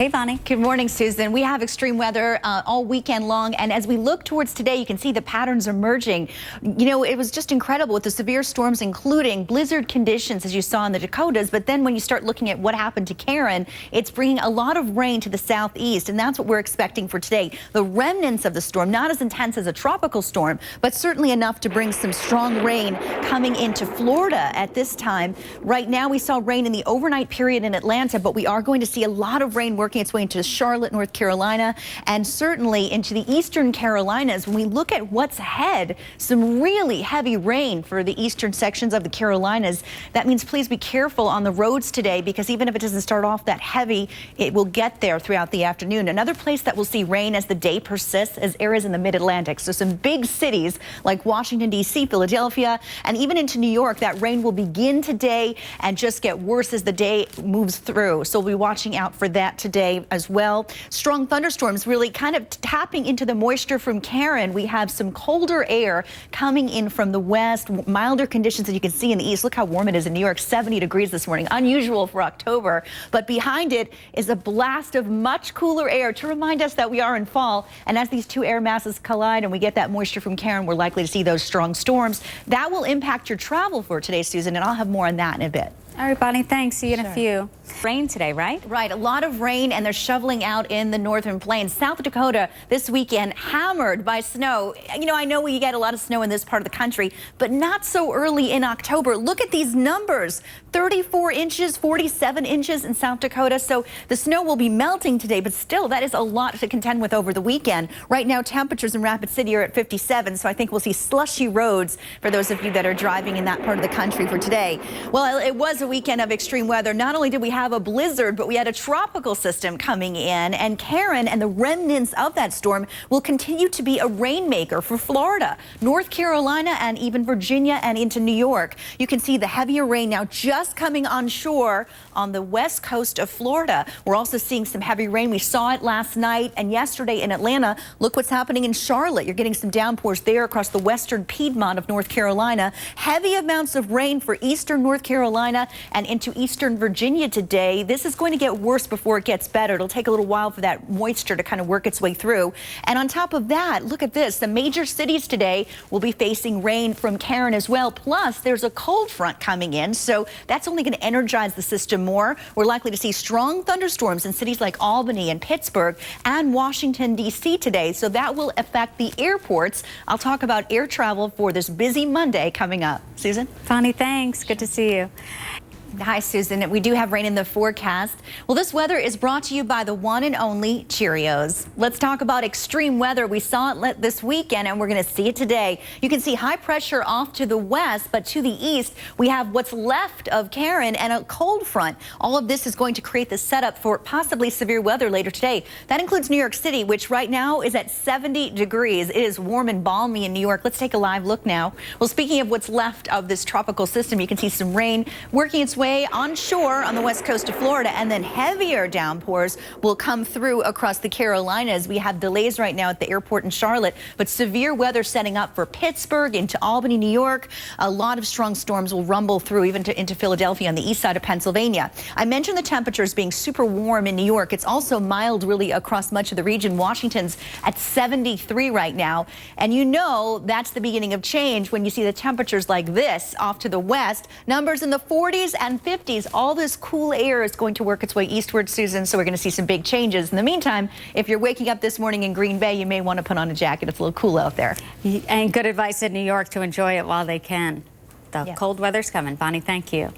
Hey, Bonnie. Good morning, Susan. We have extreme weather all weekend long, and as we look towards today, you can see the patterns emerging. You know, it was just incredible with the severe storms, including blizzard conditions, as you saw in the Dakotas. But then when you start looking at what happened to Karen, it's bringing a lot of rain to the southeast, and that's what we're expecting for today. The remnants of the storm, not as intense as a tropical storm, but certainly enough to bring some strong rain coming into Florida at this time. Right now, we saw rain in the overnight period in Atlanta, but we are going to see a lot of rain working its way into Charlotte, North Carolina, and certainly into the eastern Carolinas. When we look at what's ahead, some really heavy rain for the eastern sections of the Carolinas. That means please be careful on the roads today, because even if it doesn't start off that heavy, it will get there throughout the afternoon. Another place that will see rain as the day persists is areas in the mid-Atlantic. So some big cities like Washington, D.C., Philadelphia, and even into New York, that rain will begin today and just get worse as the day moves through. So we'll be watching out for that today as well. Strong thunderstorms really kind of tapping into the moisture from Karen. We have some colder air coming in from the west, milder conditions that you can see in the east. Look how warm it is in New York, 70 degrees this morning, unusual for October. But behind it is a blast of much cooler air to remind us that we are in fall. And as these two air masses collide and we get that moisture from Karen, we're likely to see those strong storms. That will impact your travel for today, Susan, and I'll have more on that in a bit. All right, Bonnie, thanks. See you in a few. Rain today, right? Right. A lot of rain, and they're shoveling out in the northern plains. South Dakota this weekend hammered by snow. You know, I know we get a lot of snow in this part of the country, but not so early in October. Look at these numbers. 34 inches, 47 inches in South Dakota. So the snow will be melting today, but still, that is a lot to contend with over the weekend. Right now, temperatures in Rapid City are at 57, so I think we'll see slushy roads for those of you that are driving in that part of the country for today. Well, it was a weekend of extreme weather. Not only did we have a blizzard, but we had a tropical system coming in, and Karen and the remnants of that storm will continue to be a rainmaker for Florida, North Carolina, and even Virginia and into New York. You can see the heavier rain now just coming on shore on the west coast of Florida. We're also seeing some heavy rain. We saw it last night and yesterday in Atlanta. Look what's happening in Charlotte. You're getting some downpours there across the western Piedmont of North Carolina. Heavy amounts of rain for eastern North Carolina and into eastern Virginia today. This is going to get worse before it gets better. It'll take a little while for that moisture to kind of work its way through. And on top of that, look at this. The major cities today will be facing rain from Karen as well. Plus, there's a cold front coming in, so that's only going to energize the system more. We're likely to see strong thunderstorms in cities like Albany and Pittsburgh and Washington, D.C. today. So that will affect the airports. I'll talk about air travel for this busy Monday coming up. Susan? Bonnie, thanks. Good to see you. Hi, Susan. We do have rain in the forecast. Well, this weather is brought to you by the one and only Cheerios. Let's talk about extreme weather. We saw it this weekend, and we're going to see it today. You can see high pressure off to the west, but to the east, we have what's left of Karen and a cold front. All of this is going to create the setup for possibly severe weather later today. That includes New York City, which right now is at 70 degrees. It is warm and balmy in New York. Let's take a live look now. Well, speaking of what's left of this tropical system, you can see some rain working its way onshore on the west coast of Florida, and then heavier downpours will come through across the Carolinas. We have delays right now at the airport in Charlotte, but severe weather setting up for Pittsburgh into Albany, New York. A lot of strong storms will rumble through even into Philadelphia on the east side of Pennsylvania. I mentioned the temperatures being super warm in New York. It's also mild really across much of the region. Washington's at 73 right now, and you know that's the beginning of change when you see the temperatures like this off to the west. Numbers in the 40s and 50s. All this cool air is going to work its way eastward, Susan, so we're going to see some big changes. In the meantime, if you're waking up this morning in Green Bay, you may want to put on a jacket. It's a little cool out there. And good advice in New York to enjoy it while they can. The cold weather's coming. Bonnie, thank you.